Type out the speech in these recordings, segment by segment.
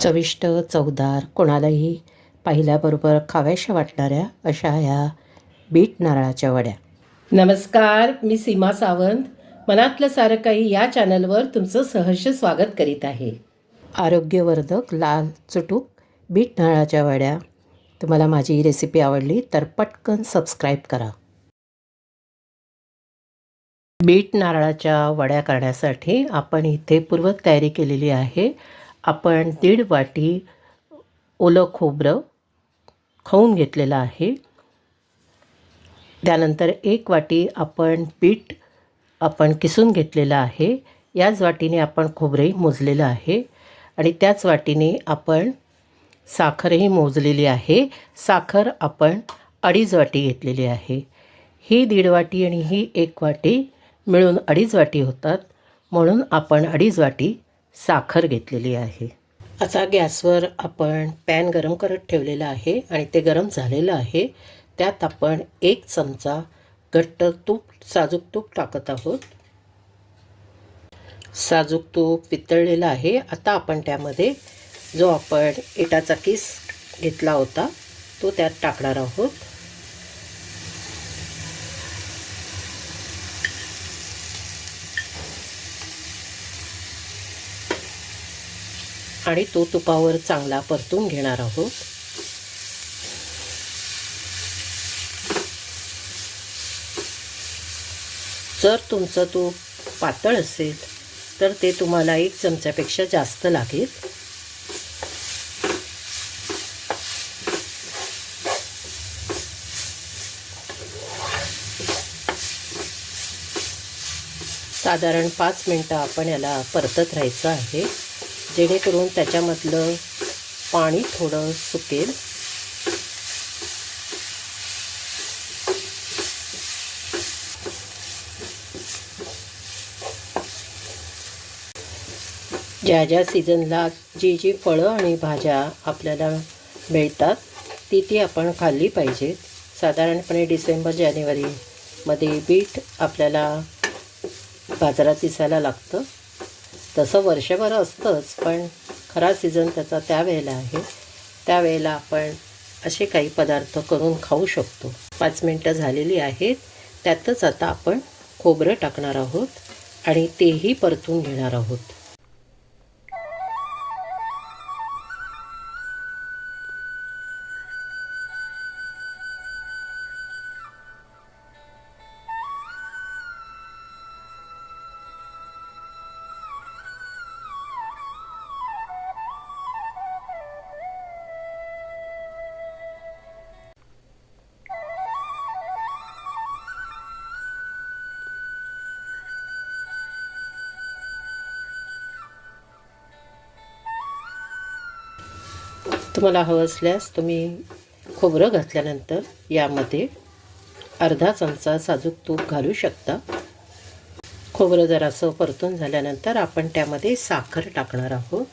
चविष्ट, चवदार, कोणालाही पाहिल्याबरोबर खाव्याशा वाटणाऱ्या अशा ह्या बीट नारळाच्या वड्या. नमस्कार, मी सीमा सावंत. मनातलं सारं काही या चॅनलवर तुमचं सहर्ष स्वागत करीत आहे. आरोग्यवर्धक लाल चुटूक बीट नारळाच्या वड्या. तुम्हाला माझी ही रेसिपी आवडली तर पटकन सबस्क्राईब करा. बीट नारळाच्या वड्या करण्यासाठी आपण इथे पूर्वतयारी केलेली आहे. आपण 1.5 वाटी ओलं खोबरं खाऊन घेतलेलं आहे. त्यानंतर 1 वाटी आपण बीट किसून घेतलेलं आहे. याच वाटीने आपण खोबरंही मोजलेलं आहे आणि त्याच वाटीने आपण साखरही मोजलेली आहे. साखर आपण 2.5 वाटी घेतलेली आहे. ही 1.5 वाटी आणि ही 1 वाटी मिळून 2.5 वाटी होतात, म्हणून आपण 2.5 वाटी साखर घेतलेली आहे. आता गॅसवर आपण पॅन गरम करत ठेवलेला आहे आणि ते गरम झालेलं आहे. त्यात आपण 1 चमचा घट्ट तूप, साजूक तूप टाकत आहोत. साजूक तूप वितळलेलं आहे. आता आपण त्यामध्ये जो आपण इटाचा किस घेतला होता तो त्यात टाकणार आहोत. आणि तो तुपावर चांगला परतून घेणार आहोत. जर तुमचं तूप पातळ असेल तर ते तुम्हाला 1 चमच्यापेक्षा जास्त लागेल. साधारण 5 मिनटं आपण याला परतत राहायचं आहे, जेणेकरून त्याच्यामधलं पाणी थोडं सुकेल. ज्या ज्या सीझनला जी फळं आणि भाज्या आपल्याला मिळतात ती आपण खाल्ली पाहिजेत. साधारणपणे डिसेंबर-जानेवारीमध्ये बीट आपल्याला बाजारात दिसायला लागतं. तसं वर्षभर असतंच, पण खरा सीझन त्याचा त्यावेळेला आहे. त्यावेळेला आपण असे काही पदार्थ करून खाऊ शकतो. 5 मिनटं झालेली आहेत. त्यातच आता आपण खोबरं टाकणार आहोत आणि तेही परतून घेणार आहोत. तुम्हाला हवं असल्यास तुम्ही खोबरं घातल्यानंतर यामध्ये अर्धा चमचा साजूक तूप घालू शकता. खोबरं जरासं परतून झाल्यानंतर आपण त्यामध्ये साखर टाकणार आहोत.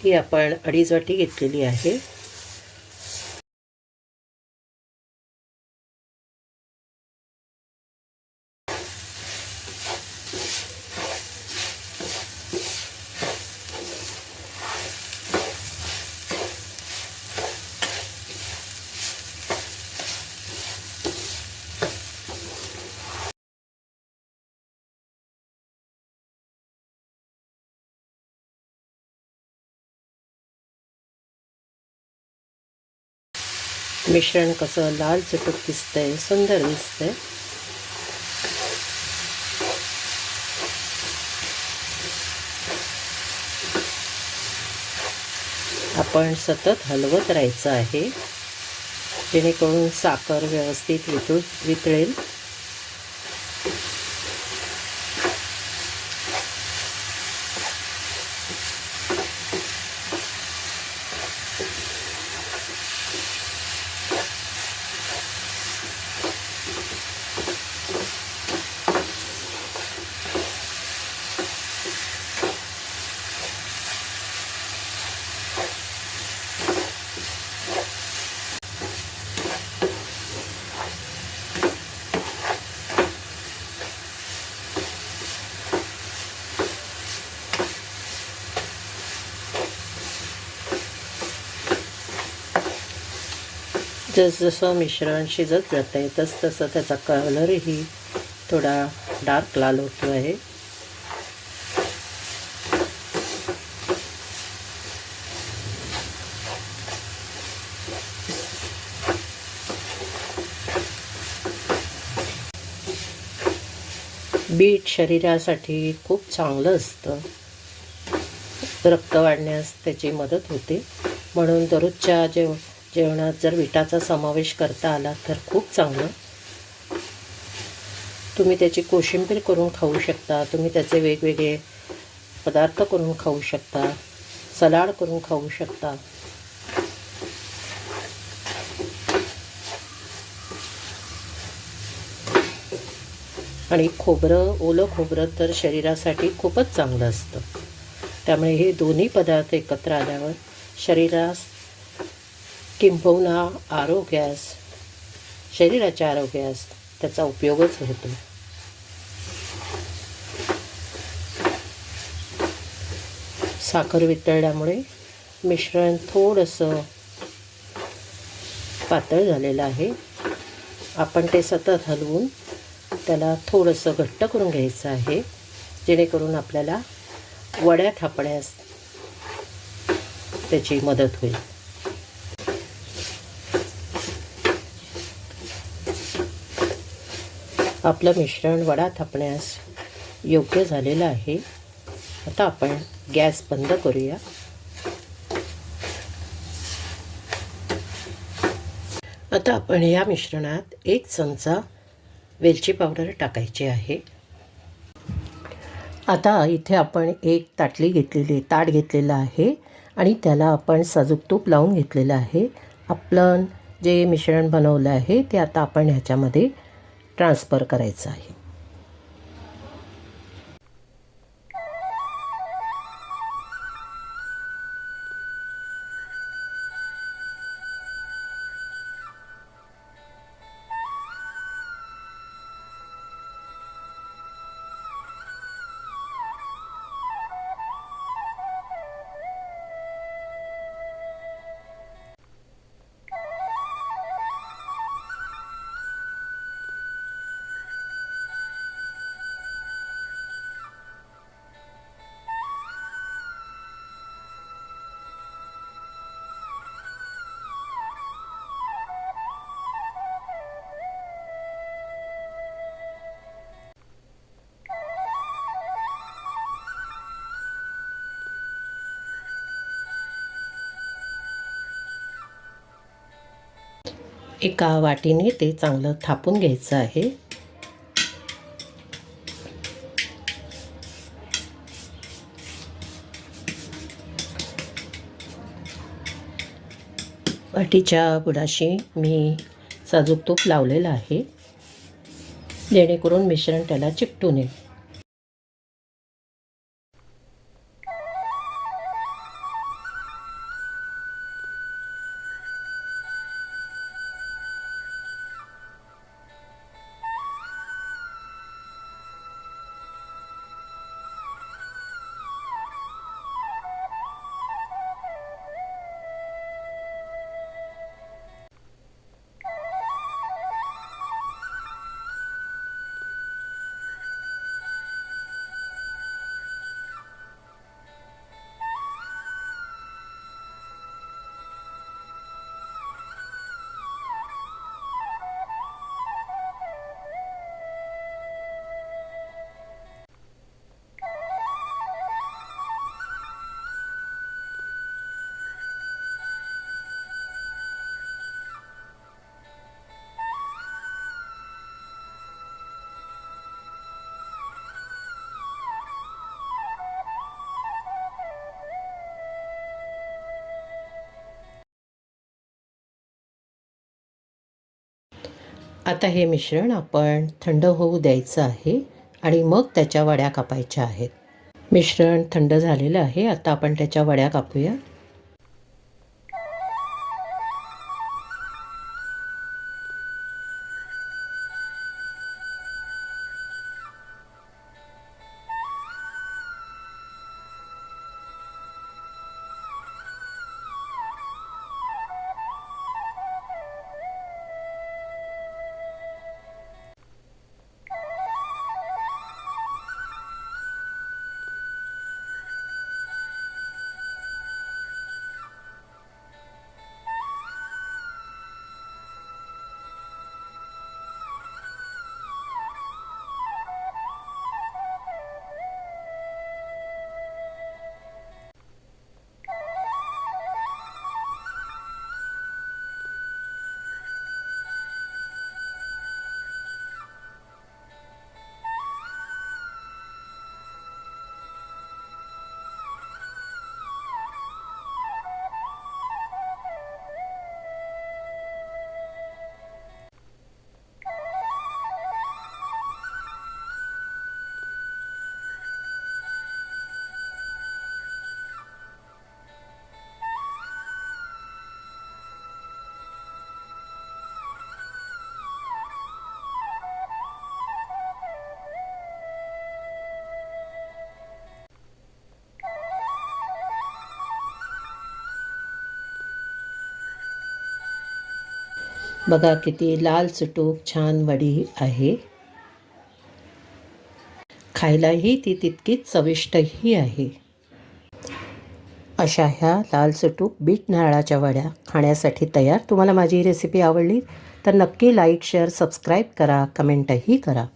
ही आपण 2.5 वाटी घेतलेली आहे. मिश्रण कसं लाल चटक दिसतंय, सुंदर दिसतंय. आपण सतत हलवत राहायचं आहे, जेणेकरून साखर व्यवस्थित वितळेल. जसजसं मिश्रण शिजत जातं आहे तसतसं त्याचा कलरही थोडा डार्क लाल होतो आहे. बीट शरीरासाठी खूप चांगलं असतं. रक्त वाढण्यास त्याची मदत होते. म्हणून दररोजच्या जेवणात जर बीटाचा समावेश करता आला तर खूप चांगलं. तुम्ही त्याची कोशिंबीर करून खाऊ शकता. तुम्ही त्याचे वेगवेगळे पदार्थ करून खाऊ शकता. सलाड करून खाऊ शकता. आणि ओलं खोबरं तर शरीरासाठी खूपच चांगलं असतं. त्यामुळे हे दोन्ही पदार्थ एकत्र आल्यावर शरीरास किंबहुना शरीराच्या आरोग्यास त्याचा उपयोगच होतो. साखर वितळल्यामुळे मिश्रण थोडंसं पातळ झालेलं आहे. आपण ते सतत हलवून त्याला थोडंसं घट्ट करून घ्यायचं आहे, जेणेकरून आपल्याला वड्या थापण्यास त्याची मदत होईल. आपलं मिश्रण वडा थापण्यास योग्य झालेलं आहे. आता आपण गॅस बंद करूया. आता आपण या मिश्रणात 1 चमचा वेलची पावडर टाकायची आहे. आता इथे आपण एक ताट घेतलेलं आहे आणि त्याला आपण साजूक तूप लावून घेतलेलं आहे. आपलं जे मिश्रण बनवलं आहे ते आता आपण ह्याच्यामध्ये ट्रान्सफर करायचं आहे. एका वाटीने ते चांगलं थापून घ्यायचं आहे. वाटीच्या बुडाशी मी साजूक तूप लावलेलं आहे, जेणेकरून मिश्रण त्याला चिकटू नये. आता हे मिश्रण आपण थंड होऊ द्यायचं आहे आणि मग त्याच्या वड्या कापायच्या आहेत. मिश्रण थंड झालेलं आहे. आता आपण त्याच्या वड्या कापूया. बघा किती लाल चुटूक छान वडी आहे. खायलाही ती तितकीच चविष्टही आहे. अशा ह्या लाल चुटूक बीट नारळाच्या वड्या खाण्यासाठी तयार. तुम्हाला माझी रेसिपी आवडली तर नक्की लाईक, शेअर, सबस्क्राईब करा, कमेंटही करा.